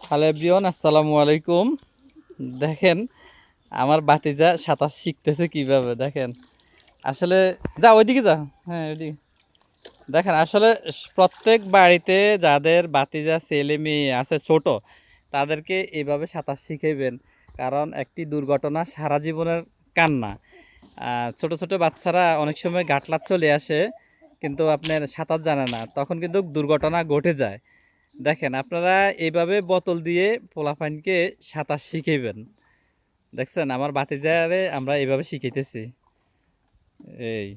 Hello everyone, আসসালামু আলাইকুম। দেখেন আমার ভাতিজা সাঁতার শিখতেছে কিভাবে। দেখেন আসলে যা ওইদিকে যা, হ্যাঁ ওইদিকে দেখেন। আসলে প্রত্যেক বাড়িতে যাদের ভাতিজা ছেলে মেয়ে আছে ছোট, তাদেরকে এইভাবে সাঁতার শিখাইবেন। কারণ একটি দুর্ঘটনা সারা জীবনের কান্না। ছোট ছোট বাচ্চারা অনেক সময় গাটলাত চলে আসে, কিন্তু আপনার সাঁতার জানে না, তখন কিন্তু দুর্ঘটনা ঘটে যায়। দেখেন আপনারা এইভাবে বোতল দিয়ে পোলাপাইনকে সাঁতার শিখাইবেন। দেখছেন আমার ভাতিজারে আমরা এইভাবে শিখাইতেছি। এই